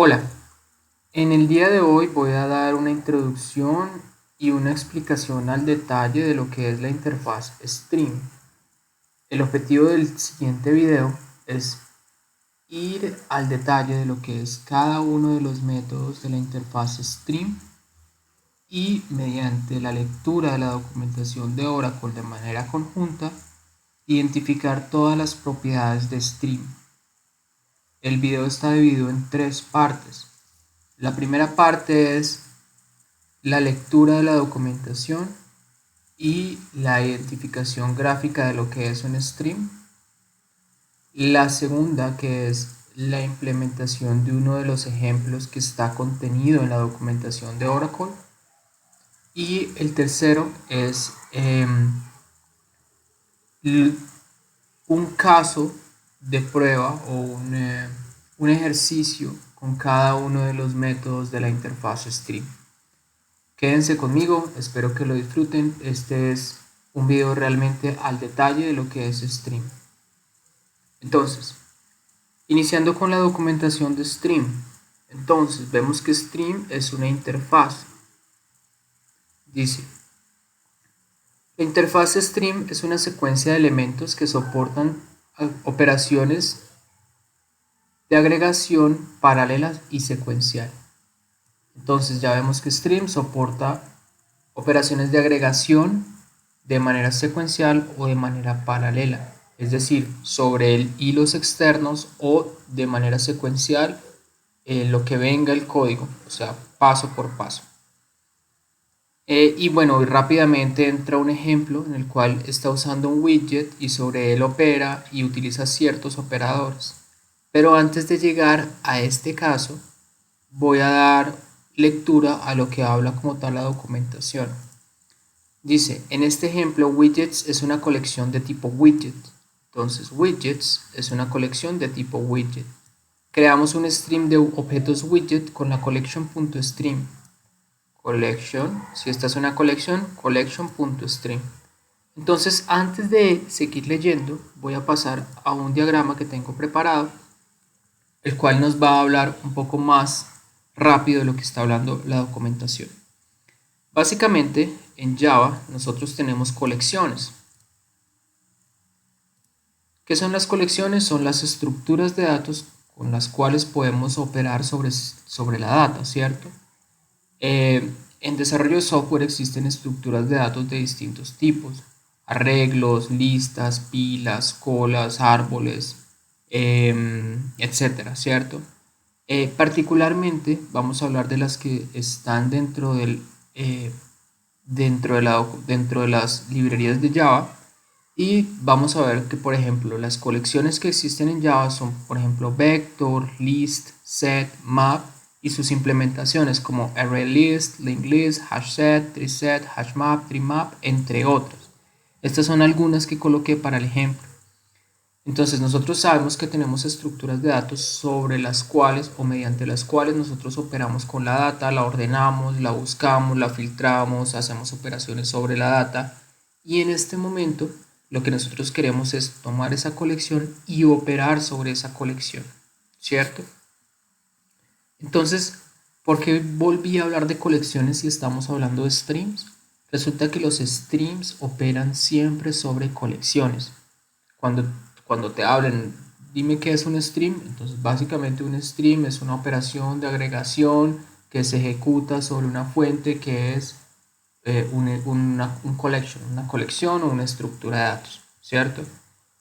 Hola, en el día de hoy voy a dar una introducción y una explicación al detalle de lo que es la interfaz Stream. El objetivo del siguiente video es ir al detalle de lo que es cada uno de los métodos de la interfaz Stream y mediante la lectura de la documentación de Oracle de manera conjunta, identificar todas las propiedades de Stream. El video está dividido en tres partes. La primera parte es la lectura de la documentación y la identificación gráfica de lo que es un stream. La segunda, que es la implementación de uno de los ejemplos que está contenido en la documentación de Oracle. Y el tercero es un caso de prueba o un ejercicio con cada uno de los métodos de la interfaz stream. Quédense conmigo, espero que lo disfruten. Este es un video realmente al detalle de lo que es Stream. Entonces, iniciando con la documentación de Stream. Entonces, vemos que Stream es una interfaz. Dice, la interfaz Stream es una secuencia de elementos que soportan operaciones de agregación paralelas y secuencial. Entonces ya vemos que Stream soporta operaciones de agregación de manera secuencial o de manera paralela, es decir, sobre hilos externos o de manera secuencial lo que venga el código, o sea, paso por paso. Y bueno, rápidamente entra un ejemplo en el cual está usando un widget y sobre él opera y utiliza ciertos operadores. Pero antes de llegar a este caso, voy a dar lectura a lo que habla como tal la documentación. Dice, en este ejemplo, widgets es una colección de tipo widget. Entonces, widgets es una colección de tipo widget. Creamos un stream de objetos widget con la collection.stream. Collection, si esta es una colección, collection.stream. Entonces, antes de seguir leyendo, voy a pasar a un diagrama que tengo preparado, el cual nos va a hablar un poco más rápido de lo que está hablando la documentación. Básicamente, en Java nosotros tenemos colecciones. ¿Qué son las colecciones? Son las estructuras de datos con las cuales podemos operar sobre la data, ¿cierto? En desarrollo de software existen estructuras de datos de distintos tipos. Arreglos, listas, pilas, colas, árboles, etcétera, ¿cierto? Particularmente vamos a hablar de las que están dentro de las librerías de Java, y vamos a ver que, por ejemplo, las colecciones que existen en Java son, por ejemplo, vector, list, set, map y sus implementaciones como ArrayList, LinkList, HashSet, TreeSet, HashMap, TreeMap, entre otros. Estas son algunas que coloqué para el ejemplo. Entonces nosotros sabemos que tenemos estructuras de datos sobre las cuales o mediante las cuales nosotros operamos con la data, la ordenamos, la buscamos, la filtramos, hacemos operaciones sobre la data, y en este momento lo que nosotros queremos es tomar esa colección y operar sobre esa colección, ¿cierto? Entonces, ¿por qué volví a hablar de colecciones si estamos hablando de streams? Resulta que los streams operan siempre sobre colecciones. Cuando, cuando te hablen, dime qué es un stream. Entonces, básicamente un stream es una operación de agregación que se ejecuta sobre una fuente que es una colección o una estructura de datos, ¿cierto?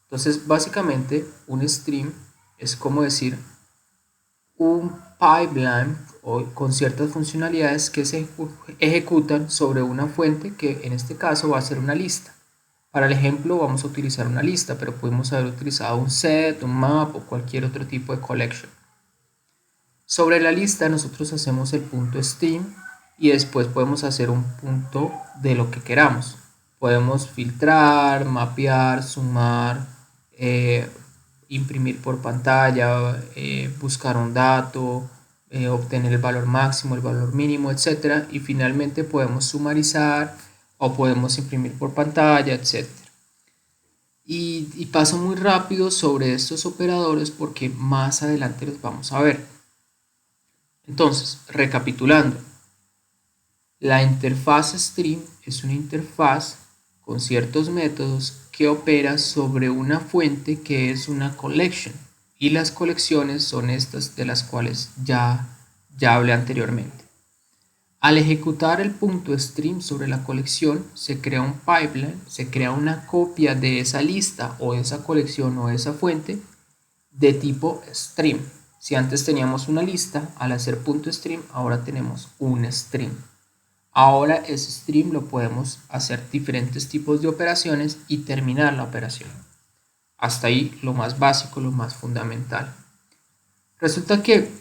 Entonces, básicamente, un stream es como decir un pipeline con ciertas funcionalidades que se ejecutan sobre una fuente que en este caso va a ser una lista. Para el ejemplo vamos a utilizar una lista, pero podemos haber utilizado un set, un map o cualquier otro tipo de collection. Sobre la lista nosotros hacemos el punto stream y después podemos hacer un punto de lo que queramos. Podemos filtrar, mapear, sumar, imprimir por pantalla, buscar un dato, obtener el valor máximo, el valor mínimo, etcétera. Y finalmente podemos sumarizar o podemos imprimir por pantalla, etcétera. Y paso muy rápido sobre estos operadores porque más adelante los vamos a ver. Entonces, recapitulando, la interfaz stream es una interfaz con ciertos métodos que opera sobre una fuente que es una collection, y las colecciones son estas de las cuales ya hablé anteriormente. Al ejecutar el punto stream sobre la colección, se crea un pipeline, se crea una copia de esa lista o esa colección o esa fuente de tipo stream. Si antes teníamos una lista, al hacer punto stream, ahora tenemos un stream. Ahora ese stream lo podemos hacer diferentes tipos de operaciones y terminar la operación. Hasta ahí lo más básico, lo más fundamental. Resulta que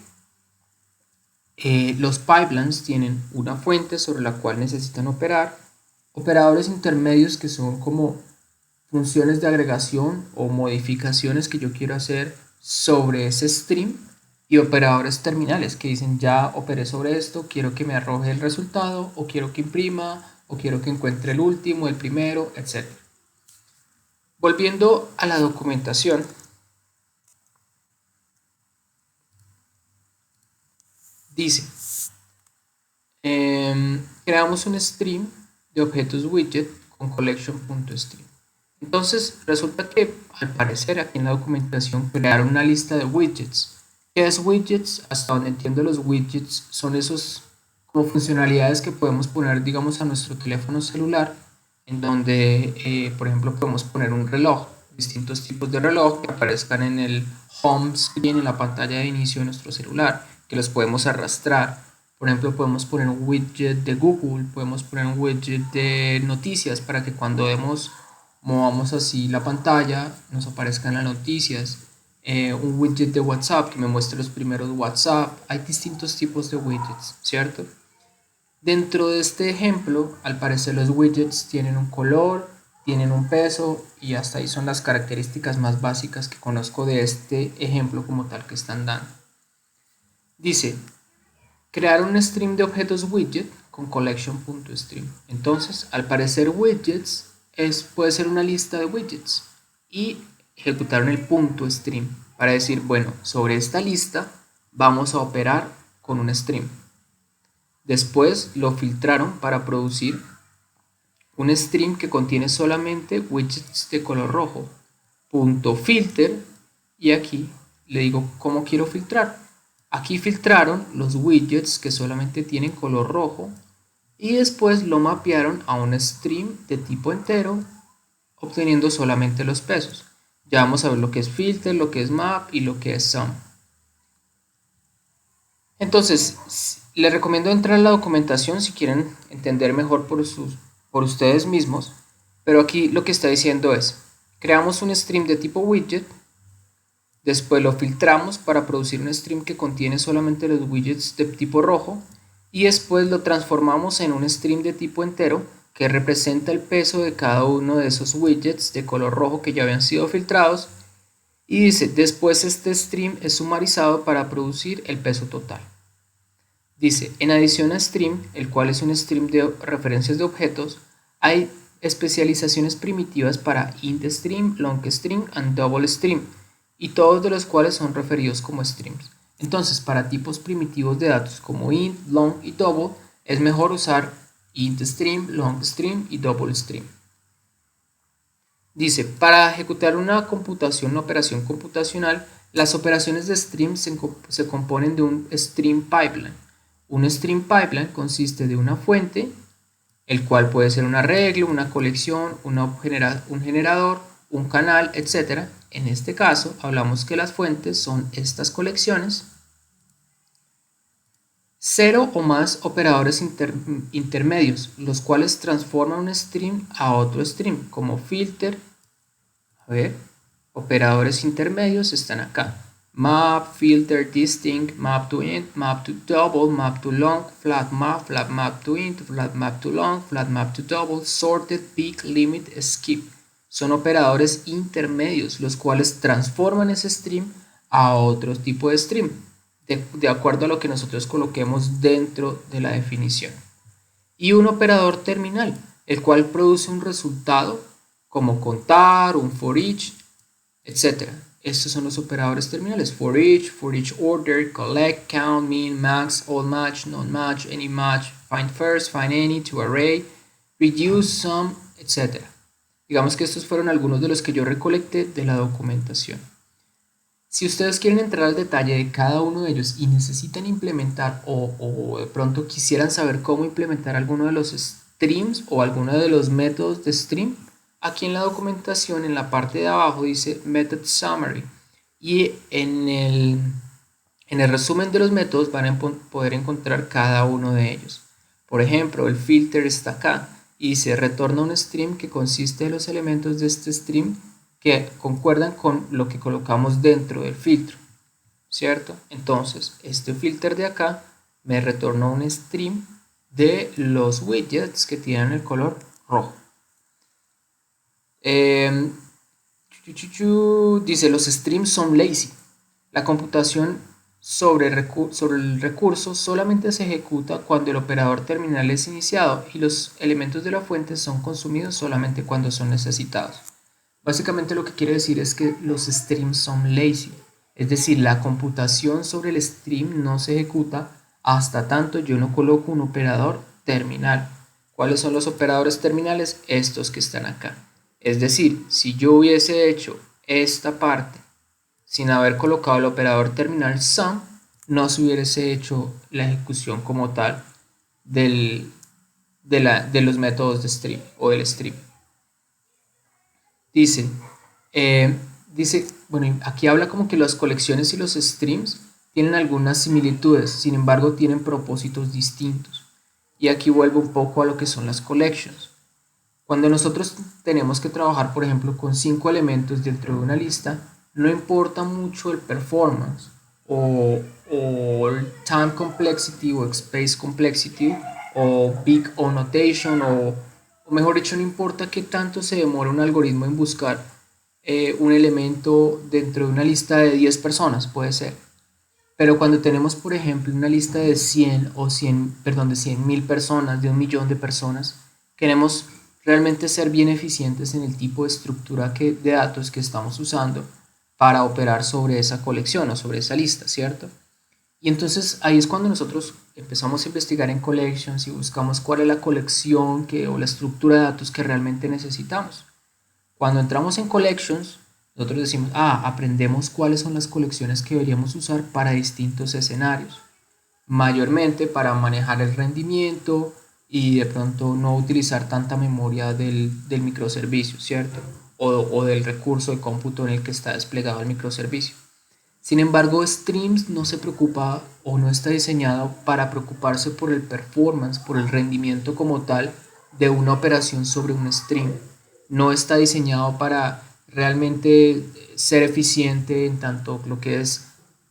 los pipelines tienen una fuente sobre la cual necesitan operar, operadores intermedios que son como funciones de agregación o modificaciones que yo quiero hacer sobre ese stream, y operadores terminales que dicen ya operé sobre esto, quiero que me arroje el resultado, o quiero que imprima, o quiero que encuentre el último, el primero, etc. Volviendo a la documentación, dice, creamos un stream de objetos widget con collection.stream. Entonces resulta que al parecer aquí en la documentación crearon una lista de widgets. ¿Qué es widgets? Hasta donde entiendo, los widgets son esos como funcionalidades que podemos poner, digamos, a nuestro teléfono celular, en donde por ejemplo podemos poner un reloj, distintos tipos de reloj que aparezcan en el home screen, en la pantalla de inicio de nuestro celular, que los podemos arrastrar. Por ejemplo, podemos poner un widget de Google, podemos poner un widget de noticias para que cuando movamos así la pantalla nos aparezcan las noticias. Un widget de WhatsApp que me muestre los primeros WhatsApp. Hay distintos tipos de widgets, ¿cierto? Dentro de este ejemplo, al parecer los widgets tienen un color, tienen un peso, y hasta ahí son las características más básicas que conozco de este ejemplo como tal que están dando. Dice, crear un stream de objetos widget con collection.stream. Entonces, al parecer widgets puede ser una lista de widgets, y ejecutaron el punto stream para decir, bueno, sobre esta lista vamos a operar con un stream. Después lo filtraron para producir un stream que contiene solamente widgets de color rojo. Punto filter, y aquí le digo cómo quiero filtrar. Aquí filtraron los widgets que solamente tienen color rojo, y después lo mapearon a un stream de tipo entero, obteniendo solamente los pesos. Ya vamos a ver lo que es filter, lo que es map y lo que es sum. Entonces, les recomiendo entrar a la documentación si quieren entender mejor por ustedes mismos, pero aquí lo que está diciendo es, creamos un stream de tipo widget, después lo filtramos para producir un stream que contiene solamente los widgets de tipo rojo, y después lo transformamos en un stream de tipo entero que representa el peso de cada uno de esos widgets de color rojo que ya habían sido filtrados, y dice, después este stream es sumarizado para producir el peso total. Dice, en adición a stream, el cual es un stream de referencias de objetos, hay especializaciones primitivas para int stream, long stream and double stream, y todos de los cuales son referidos como streams. Entonces, para tipos primitivos de datos como int, long y double, es mejor usar int stream, long stream y double stream. Dice, para ejecutar una operación computacional, las operaciones de stream se componen de un stream pipeline. Un stream pipeline consiste de una fuente, el cual puede ser un arreglo, una colección, un generador, un canal, etc. En este caso, hablamos que las fuentes son estas colecciones. 0 o más operadores intermedios, los cuales transforman un stream a otro stream, como filter. A ver, operadores intermedios están acá. Map, filter, distinct, map to int, map to double, map to long, flat map to int, flat map to long, flat map to double, sorted, pick, limit, skip. Son operadores intermedios, los cuales transforman ese stream a otro tipo de stream, de acuerdo a lo que nosotros coloquemos dentro de la definición. Y un operador terminal, el cual produce un resultado como contar, un for each, etc. estos son los operadores terminales: for each order, collect, count, min, max, all match, non match, any match, find first, find any, to array, reduce, sum, etc. Digamos que estos fueron algunos de los que yo recolecté de la documentación. Si ustedes quieren entrar al detalle de cada uno de ellos y necesitan implementar o de pronto quisieran saber cómo implementar alguno de los streams o alguno de los métodos de stream, aquí en la documentación en la parte de abajo dice Method Summary y en el resumen de los métodos van a poder encontrar cada uno de ellos. Por ejemplo, el filter está acá y dice retorna un stream que consiste de los elementos de este stream que concuerdan con lo que colocamos dentro del filtro, ¿cierto? Entonces, este filter de acá me retornó un stream de los widgets que tienen el color rojo. Dice, los streams son lazy. La computación sobre el recurso solamente se ejecuta cuando el operador terminal es iniciado y los elementos de la fuente son consumidos solamente cuando son necesitados. Básicamente lo que quiere decir es que los streams son lazy, es decir, la computación sobre el stream no se ejecuta hasta tanto yo no coloco un operador terminal. ¿Cuáles son los operadores terminales? Estos que están acá. Es decir, si yo hubiese hecho esta parte sin haber colocado el operador terminal sum, no se hubiese hecho la ejecución como tal de los métodos de stream o del stream. Dice, bueno, aquí habla como que las colecciones y los streams tienen algunas similitudes, sin embargo tienen propósitos distintos. Y aquí vuelvo un poco a lo que son las collections. Cuando nosotros tenemos que trabajar, por ejemplo, con 5 elementos dentro de una lista, no importa mucho el performance o el time complexity o space complexity o big O notation o mejor dicho, no importa qué tanto se demora un algoritmo en buscar un elemento dentro de una lista de 10 personas, puede ser. Pero cuando tenemos, por ejemplo, una lista de 100 o 100.000 personas, de 1.000.000 de personas, queremos realmente ser bien eficientes en el tipo de estructura de datos que estamos usando para operar sobre esa colección o sobre esa lista, ¿cierto? Y entonces ahí es cuando nosotros empezamos a investigar en collections y buscamos cuál es la colección o la estructura de datos que realmente necesitamos. Cuando entramos en collections, nosotros decimos, aprendemos cuáles son las colecciones que deberíamos usar para distintos escenarios. Mayormente para manejar el rendimiento y de pronto no utilizar tanta memoria del microservicio, ¿cierto? O del recurso de cómputo en el que está desplegado el microservicio. Sin embargo, Streams no se preocupa o no está diseñado para preocuparse por el performance, por el rendimiento como tal de una operación sobre un stream. No está diseñado para realmente ser eficiente en tanto lo que es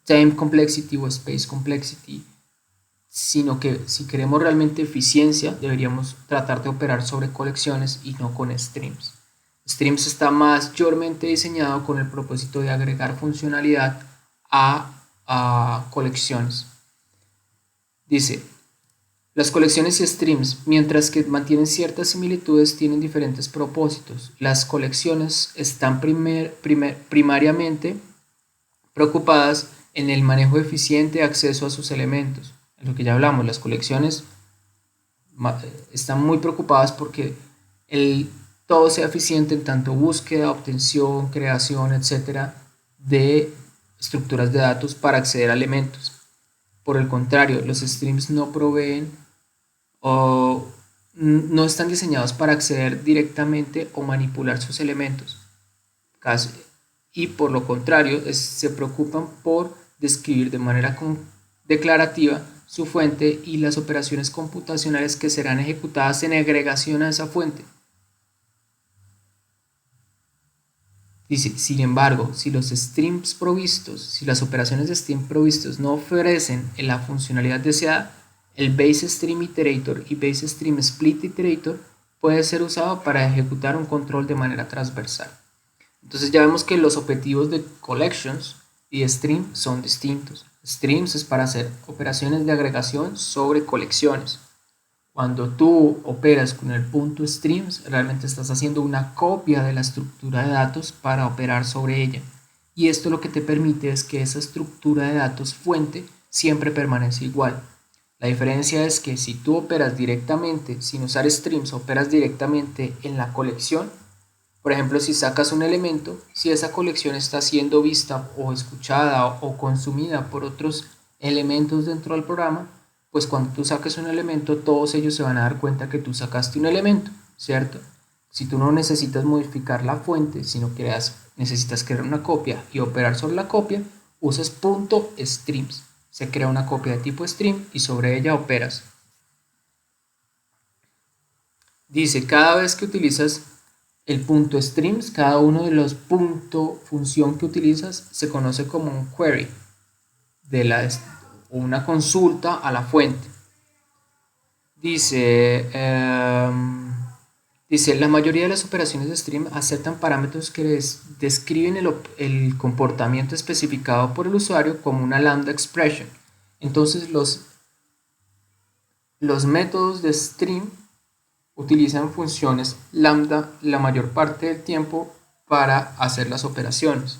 time complexity o space complexity, sino que si queremos realmente eficiencia deberíamos tratar de operar sobre colecciones y no con streams. Streams está mayormente diseñado con el propósito de agregar funcionalidad a colecciones. Dice, las colecciones y streams, mientras que mantienen ciertas similitudes, tienen diferentes propósitos. Las colecciones están primariamente preocupadas en el manejo eficiente de acceso a sus elementos. Es lo que ya hablamos, las colecciones están muy preocupadas porque todo sea eficiente en tanto búsqueda, obtención, creación, etcétera, de estructuras de datos para acceder a elementos. Por el contrario, los streams no proveen o no están diseñados para acceder directamente o manipular sus elementos. Y por lo contrario, se preocupan por describir de manera declarativa su fuente y las operaciones computacionales que serán ejecutadas en agregación a esa fuente. Dice, sin embargo, si los streams provistos, si las operaciones de stream provistos no ofrecen la funcionalidad deseada, el base stream iterator y base stream split iterator puede ser usado para ejecutar un control de manera transversal. Entonces ya vemos que los objetivos de collections y stream son distintos. Streams es para hacer operaciones de agregación sobre colecciones. Cuando tú operas con el punto streams, realmente estás haciendo una copia de la estructura de datos para operar sobre ella. y esto lo que te permite es que esa estructura de datos fuente siempre permanece igual. La diferencia es que si tú operas directamente, sin usar streams, operas directamente en la colección, por ejemplo, si sacas un elemento, si esa colección está siendo vista o escuchada o consumida por otros elementos dentro del programa, pues cuando tú saques un elemento, todos ellos se van a dar cuenta que tú sacaste un elemento, ¿cierto? Si tú no necesitas modificar la fuente, sino que necesitas crear una copia y operar sobre la copia, usas .streams. Se crea una copia de tipo stream y sobre ella operas. Dice, cada vez que utilizas el punto streams, cada uno de los punto función que utilizas se conoce como un query o una consulta a la fuente. Dice, la mayoría de las operaciones de stream aceptan parámetros que describen el comportamiento especificado por el usuario como una lambda expression. Entonces los métodos de stream utilizan funciones lambda la mayor parte del tiempo para hacer las operaciones.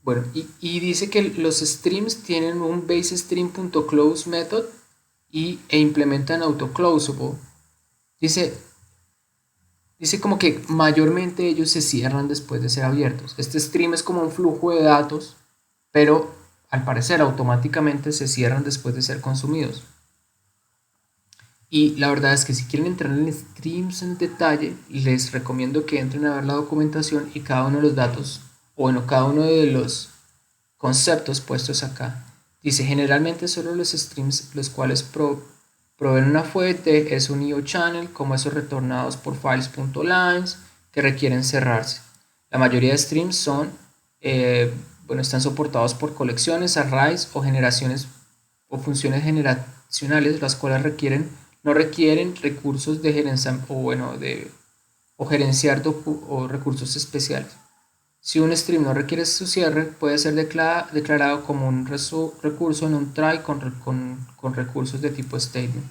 Bueno, y dice que los streams tienen un baseStream.close method e implementan autoclosable. Dice como que mayormente ellos se cierran después de ser abiertos. Este stream es como un flujo de datos, pero al parecer automáticamente se cierran después de ser consumidos. Y la verdad es que si quieren entrar en streams en detalle, les recomiendo que entren a ver la documentación y cada uno de los datos, o bueno, cada uno de los conceptos puestos acá. Dice, generalmente solo los streams los cuales proveen una fuente es un IO channel, como esos retornados por files.lines que requieren cerrarse. La mayoría de streams están soportados por colecciones, arrays o generaciones o funciones generacionales, las cuales no requieren recursos de gerenciar o recursos especiales. Si un stream no requiere su cierre, puede ser declarado como un recurso en un try con recursos de tipo statement.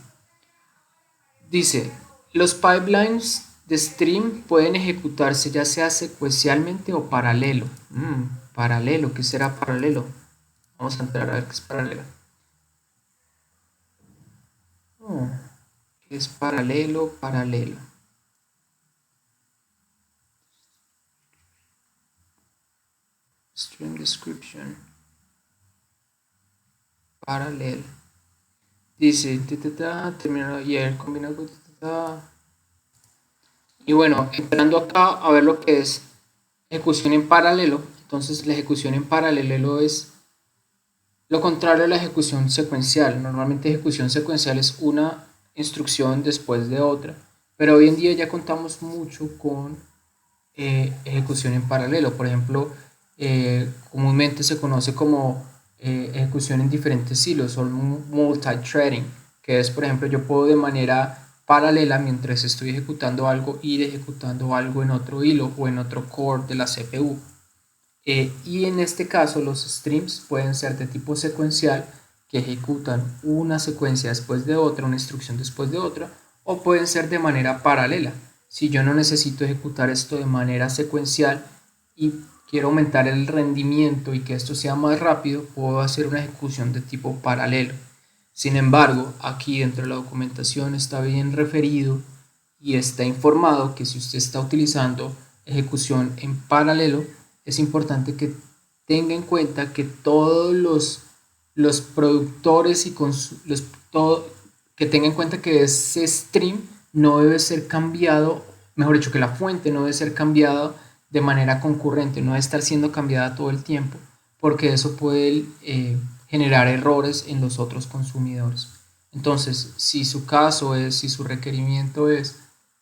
Dice, los pipelines de stream pueden ejecutarse ya sea secuencialmente o paralelo. Paralelo, ¿qué será paralelo? Vamos a entrar a ver qué es paralelo. ¿Qué es paralelo? Paralelo. Stream description. Paralelo. Dice, terminado ayer, combinado con y bueno, entrando acá a ver lo que es ejecución en paralelo. Entonces la ejecución en paralelo es lo contrario a la ejecución secuencial. Normalmente ejecución secuencial es una instrucción después de otra, pero hoy en día ya contamos mucho con ejecución en paralelo. Por ejemplo, comúnmente se conoce como ejecución en diferentes hilos o multithreading, que es, por ejemplo, yo puedo de manera paralela, mientras estoy ejecutando algo, ir ejecutando algo en otro hilo o en otro core de la CPU. Y en este caso los streams pueden ser de tipo secuencial, que ejecutan una secuencia después de otra, una instrucción después de otra, o pueden ser de manera paralela. Si yo no necesito ejecutar esto de manera secuencial y quiero aumentar el rendimiento y que esto sea más rápido, puedo hacer una ejecución de tipo paralelo. Sin embargo, aquí dentro de la documentación está bien referido y está informado que si usted está utilizando ejecución en paralelo, es importante que tenga en cuenta que todos los productores y que tenga en cuenta que ese stream no debe ser cambiado, mejor dicho, que la fuente no debe ser cambiada de manera concurrente, no debe estar siendo cambiada todo el tiempo, porque eso puede generar errores en los otros consumidores. Entonces, si su requerimiento es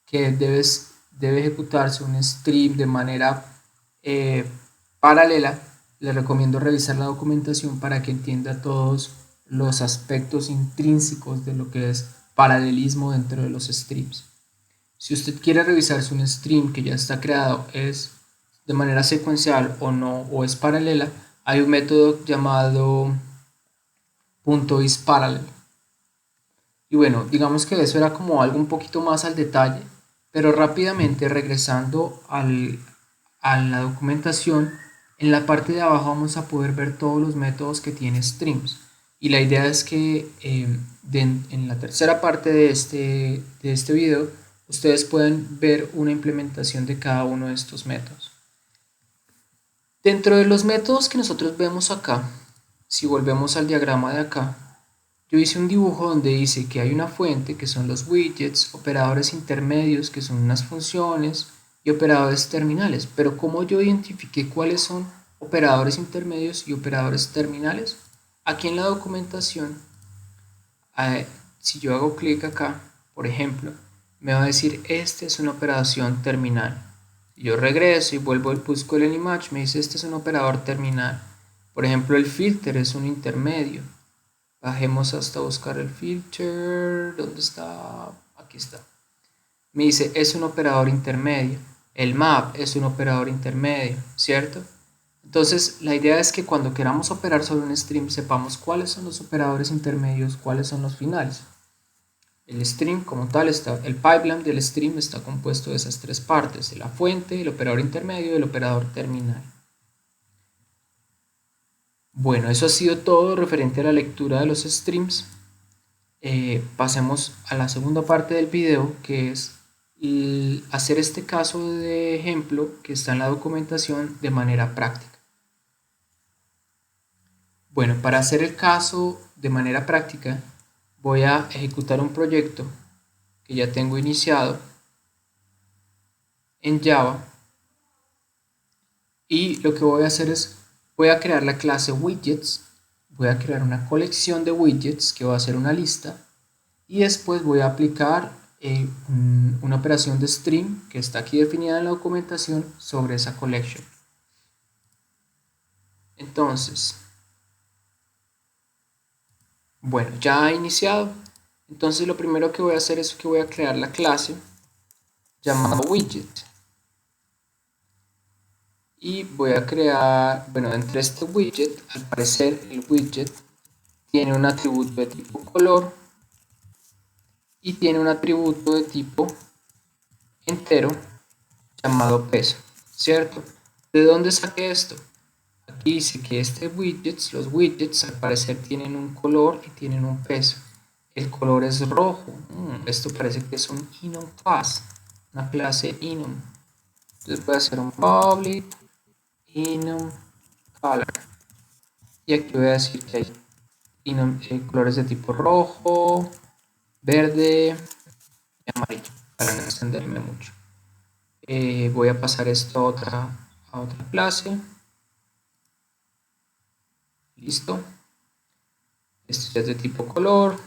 que debe ejecutarse un stream de manera paralela, le recomiendo revisar la documentación para que entienda todos los aspectos intrínsecos de lo que es paralelismo dentro de los streams. Si usted quiere revisar si un stream que ya está creado es de manera secuencial o no, o es paralela, hay un método llamado .isParallel. Y bueno, digamos que eso era como algo un poquito más al detalle. Pero rápidamente regresando a la documentación, en la parte de abajo vamos a poder ver todos los métodos que tiene streams. Y la idea es que en la tercera parte de este video ustedes pueden ver una implementación de cada uno de estos métodos. Dentro de los métodos que nosotros vemos acá, si volvemos al diagrama de acá, yo hice un dibujo donde dice que hay una fuente, que son los widgets, operadores intermedios, que son unas funciones, y operadores terminales. Pero ¿cómo yo identifiqué cuáles son operadores intermedios y operadores terminales? Aquí en la documentación, si yo hago clic acá, por ejemplo, me va a decir, este es una operación terminal. Yo regreso y vuelvo al busco el image, me dice, este es un operador terminal. Por ejemplo, el filter es un intermedio. Bajemos hasta buscar el filter. ¿Dónde está? Aquí está. Me dice, es un operador intermedio. El map es un operador intermedio, ¿cierto? Entonces, la idea es que cuando queramos operar sobre un stream, sepamos cuáles son los operadores intermedios, cuáles son los finales. El stream como tal, el pipeline del stream está compuesto de esas tres partes, la fuente, el operador intermedio y el operador terminal. Bueno, eso ha sido todo referente a la lectura de los streams. Pasemos a la segunda parte del video, que es hacer este caso de ejemplo que está en la documentación de manera práctica. Bueno, para hacer el caso de manera práctica, voy a ejecutar un proyecto que ya tengo iniciado en Java, y lo que voy a hacer es, voy a crear la clase widgets, voy a crear una colección de widgets que va a ser una lista, y después voy a aplicar una operación de stream que está aquí definida en la documentación sobre esa collection. Entonces, bueno, ya ha iniciado. Entonces lo primero que voy a hacer es que voy a crear la clase llamada widget. Y voy a crear, bueno, entre este widget, al parecer el widget tiene un atributo de tipo color y tiene un atributo de tipo entero llamado peso, ¿cierto? ¿De dónde saqué esto? Aquí dice que los widgets al parecer tienen un color y tienen un peso. El color es rojo. Esto parece que es un enum class, una clase enum. Entonces voy a hacer un public enum color. Y aquí voy a decir que hay colores de tipo rojo, verde y amarillo, para no extenderme mucho. Voy a pasar esto a otra clase. Listo. Esto ya es de tipo color.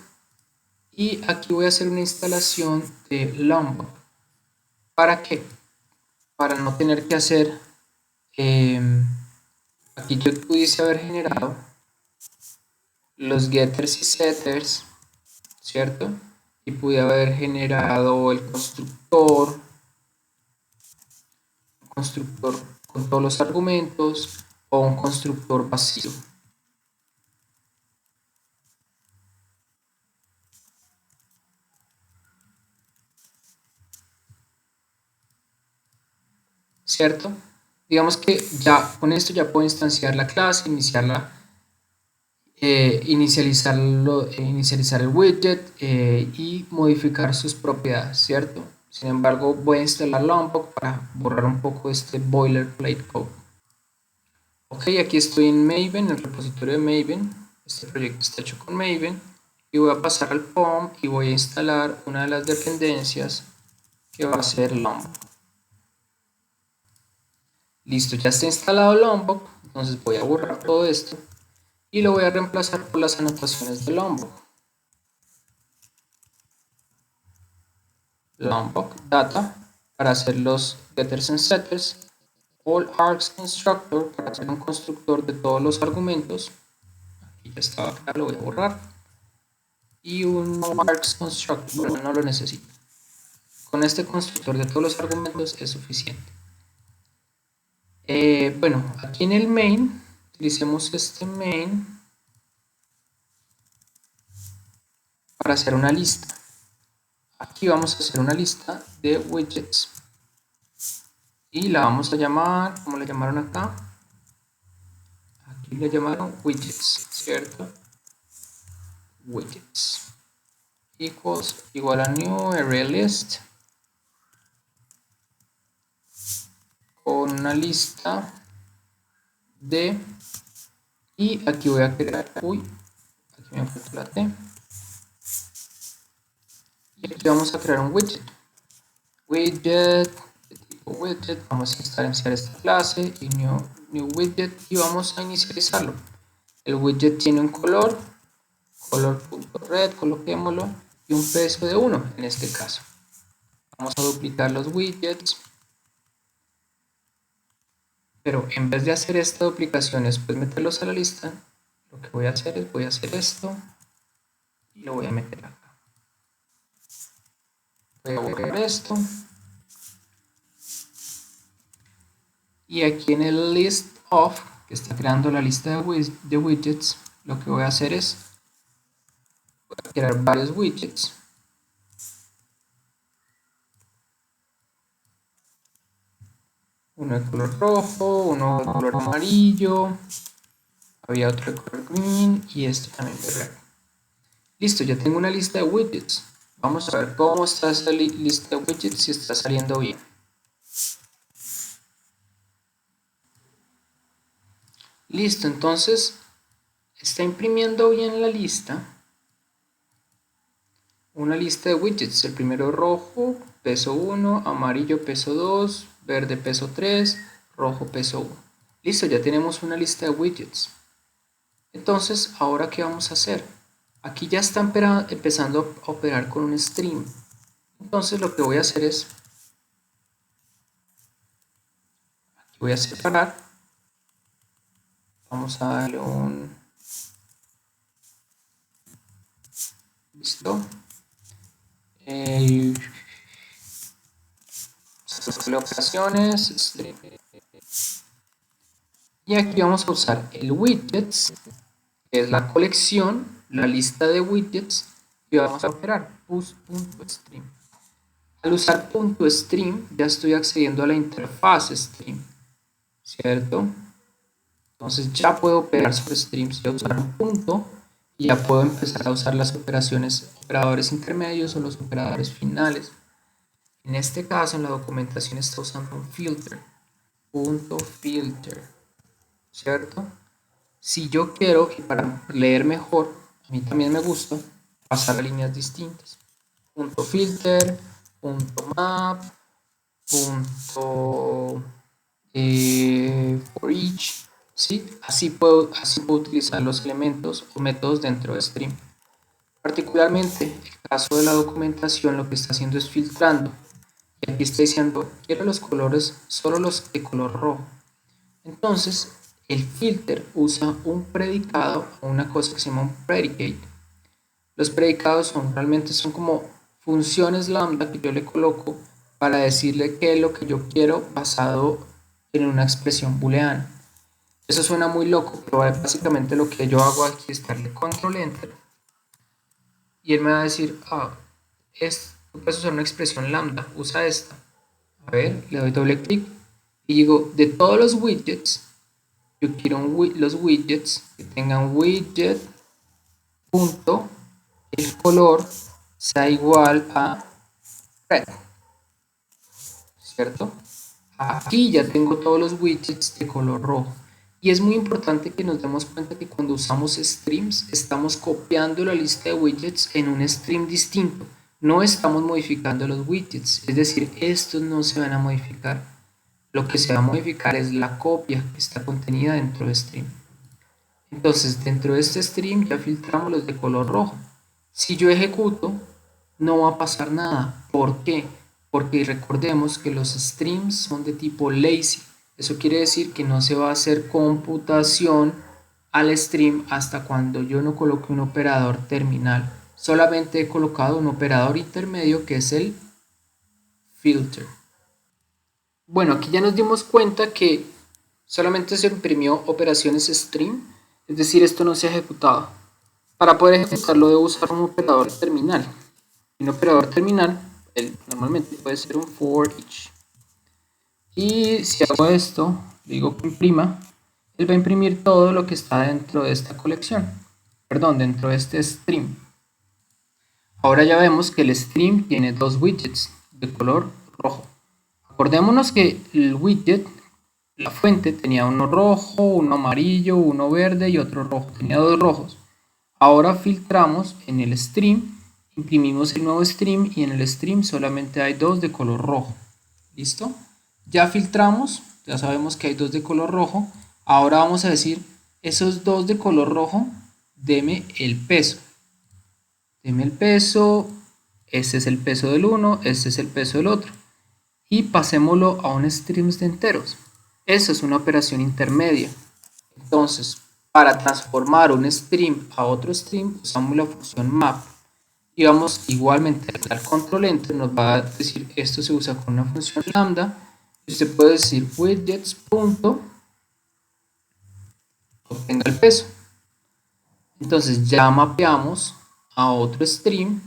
Y aquí voy a hacer una instalación de Lombok. ¿Para qué? Para no tener que hacer... aquí yo pudiese haber generado los getters y setters, ¿cierto? Y pude haber generado el constructor con todos los argumentos o un constructor vacío. ¿Cierto? Digamos que ya con esto ya puedo instanciar la clase, inicializar el widget y modificar sus propiedades, ¿cierto? Sin embargo, voy a instalar Lombok para borrar un poco este boilerplate code. Ok, aquí estoy en Maven, en el repositorio de Maven. Este proyecto está hecho con Maven. Y voy a pasar al POM y voy a instalar una de las dependencias que va a ser Lombok. Listo, ya está instalado Lombok. Entonces voy a borrar todo esto y lo voy a reemplazar por las anotaciones de Lombok. Lombok data para hacer los getters and setters, all args constructor para hacer un constructor de todos los argumentos, aquí ya estaba acá, lo voy a borrar, y un args constructor, bueno, no lo necesito. Con este constructor de todos los argumentos es suficiente. Bueno, aquí en el main, utilicemos este main para hacer una lista. aquí vamos a hacer una lista de widgets y la vamos a llamar, ¿cómo le llamaron acá? Aquí le llamaron widgets, ¿cierto? Widgets equals igual a new array list con una lista de, y aquí voy a crear, aquí me falta la T, y aquí vamos a crear un widget de tipo widget, vamos a instanciar esta clase y new widget y vamos a inicializarlo. El widget tiene un color.red, coloquémoslo, y un peso de 1 en este caso. Vamos a duplicar los widgets, pero en vez de hacer esta duplicación después meterlos a la lista, lo que voy a hacer es voy a hacer esto y lo voy a meter acá. Voy a borrar esto y aquí en el list of, que está creando la lista de widgets, lo que voy a hacer es voy a crear varios widgets. Uno de color rojo, uno de color amarillo, había otro de color green y este también de red. Listo, ya tengo una lista de widgets. Vamos a ver cómo está esa lista de widgets, si está saliendo bien. Listo, entonces está imprimiendo bien la lista. Una lista de widgets, el primero rojo, peso 1, amarillo peso 2, verde peso 3, rojo peso 1. Listo, ya tenemos una lista de widgets. Entonces, ¿ahora qué vamos a hacer? Aquí ya está empezando a operar con un stream. Entonces lo que voy a hacer es, aquí voy a separar, vamos a darle un, listo, operaciones, stream. Y aquí vamos a usar el widgets, que es la colección, la lista de widgets, y vamos a operar push.stream. Al usar .stream ya estoy accediendo a la interfaz stream, ¿cierto? Entonces ya puedo operar sobre streams, ya usar un punto y ya puedo empezar a usar las operadores intermedios o los operadores finales. En este caso en la documentación está usando un filter, .filter, ¿cierto? Si yo quiero, y para leer mejor, a mí también me gusta pasar a líneas distintas. .filter, .map, for each, ¿sí? Así puedo utilizar los elementos o métodos dentro de Stream. Particularmente, el caso de la documentación lo que está haciendo es filtrando. Y aquí está diciendo, quiero los colores, solo los de color rojo. Entonces, el filter usa un predicado o una cosa que se llama un predicate. Los predicados realmente son como funciones lambda que yo le coloco para decirle qué es lo que yo quiero basado en una expresión booleana. Eso suena muy loco, pero básicamente lo que yo hago aquí es darle control enter y él me va a decir, tú puedes usar una expresión lambda, usa esta. A ver, le doy doble clic y digo, de todos los widgets, yo quiero los widgets que tengan widget punto el color sea igual a red, ¿cierto? Aquí ya tengo todos los widgets de color rojo. Y es muy importante que nos demos cuenta que cuando usamos streams estamos copiando la lista de widgets en un stream distinto. No estamos modificando los widgets, es decir, estos no se van a modificar. Lo que se va a modificar es la copia que está contenida dentro de stream. Entonces, dentro de este stream ya filtramos los de color rojo. Si yo ejecuto, no va a pasar nada. ¿Por qué? Porque recordemos que los streams son de tipo lazy. Eso quiere decir que no se va a hacer computación al stream hasta cuando yo no coloque un operador terminal. Solamente he colocado un operador intermedio que es el filter. Bueno, aquí ya nos dimos cuenta que solamente se imprimió operaciones stream, es decir, esto no se ha ejecutado. Para poder ejecutarlo debo usar un operador terminal. Un operador terminal normalmente puede ser un for each. Y si hago esto, digo que imprima, él va a imprimir todo lo que está dentro de esta colección, perdón, dentro de este stream. Ahora ya vemos que el stream tiene dos widgets de color rojo. Acordémonos que el widget, la fuente, tenía uno rojo, uno amarillo, uno verde y otro rojo. Tenía dos rojos. Ahora filtramos en el stream, imprimimos el nuevo stream y en el stream solamente hay dos de color rojo. ¿Listo? Ya filtramos, ya sabemos que hay dos de color rojo. Ahora vamos a decir, esos dos de color rojo, deme el peso. Deme el peso, este es el peso del uno, este es el peso del otro. Y pasémoslo a un stream de enteros. Eso es una operación intermedia. Entonces, para transformar un stream a otro stream, usamos la función map. Y vamos igualmente al control enter, nos va a decir esto se usa con una función lambda. Y usted puede decir widgets. Obtenga el peso. Entonces ya mapeamos a otro stream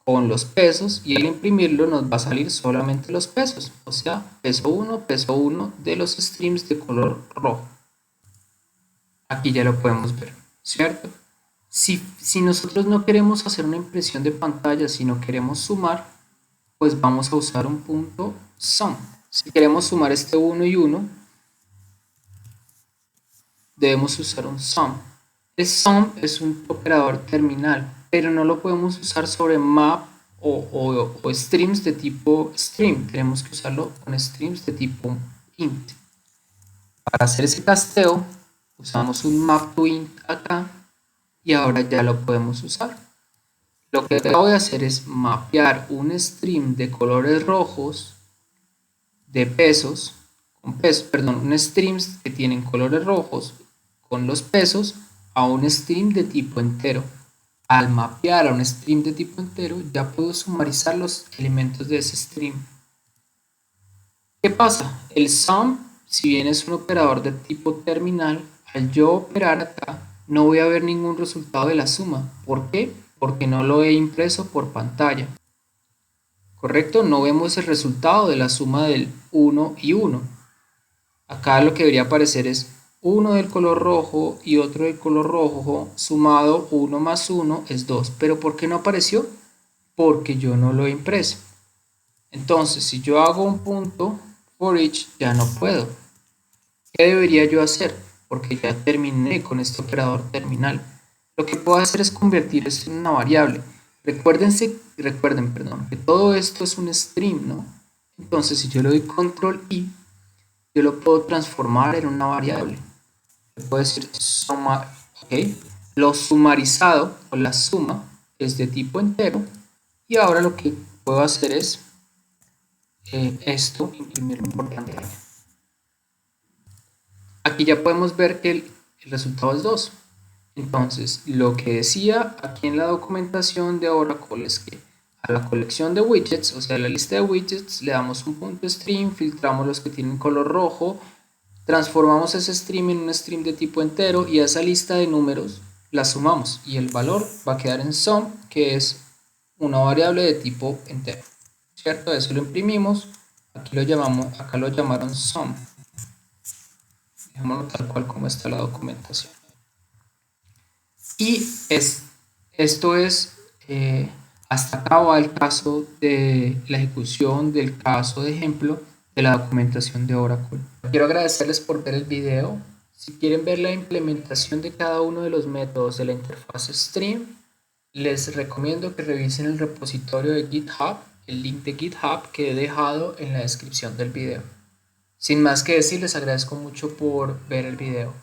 con los pesos y al imprimirlo nos va a salir solamente los pesos, o sea, peso 1 de los streams de color rojo. Aquí ya lo podemos ver, ¿cierto? Si nosotros no queremos hacer una impresión de pantalla, sino queremos sumar, pues vamos a usar un punto sum. Si queremos sumar este 1 y 1, debemos usar un sum. El sum es un operador terminal, pero no lo podemos usar sobre map o streams de tipo stream. Tenemos que usarlo con streams de tipo int. Para hacer ese casteo, usamos un map to int acá y ahora ya lo podemos usar. Lo que voy a hacer es mapear un stream de colores rojos de pesos, un stream que tienen colores rojos con los pesos a un stream de tipo entero. Al mapear a un stream de tipo entero, ya puedo sumarizar los elementos de ese stream. ¿Qué pasa? El sum, si bien es un operador de tipo terminal, al yo operar acá, no voy a ver ningún resultado de la suma. ¿Por qué? Porque no lo he impreso por pantalla. ¿Correcto? No vemos el resultado de la suma del 1 y 1. Acá lo que debería aparecer es uno del color rojo y otro del color rojo sumado 1 más 1 es 2. ¿Pero por qué no apareció? Porque yo no lo he impreso. Entonces, si yo hago un punto for each, ya no puedo. ¿Qué debería yo hacer? Porque ya terminé con este operador terminal. Lo que puedo hacer es convertir esto en una variable. Recuerden, que todo esto es un stream, ¿no? Entonces, si yo le doy control I, yo lo puedo transformar en una variable. Le puedo decir suma, ¿ok? Lo sumarizado o la suma es de tipo entero. Y ahora lo que puedo hacer es imprimirlo por pantalla. Aquí ya podemos ver que el resultado es 2. Entonces, lo que decía aquí en la documentación de Oracle es que a la colección de widgets, o sea, a la lista de widgets, le damos un punto stream, filtramos los que tienen color rojo, transformamos ese stream en un stream de tipo entero y a esa lista de números la sumamos y el valor va a quedar en sum, que es una variable de tipo entero, ¿cierto? Eso lo imprimimos, aquí lo llamamos, acá lo llamaron sum. Dejémoslo tal cual como está la documentación. Y esto es, hasta acá va el caso de la ejecución del caso de ejemplo de la documentación de Oracle. Quiero agradecerles por ver el video. Si quieren ver la implementación de cada uno de los métodos de la interfaz Stream, les recomiendo que revisen el repositorio de GitHub, el link de GitHub que he dejado en la descripción del video. Sin más que decir, les agradezco mucho por ver el video.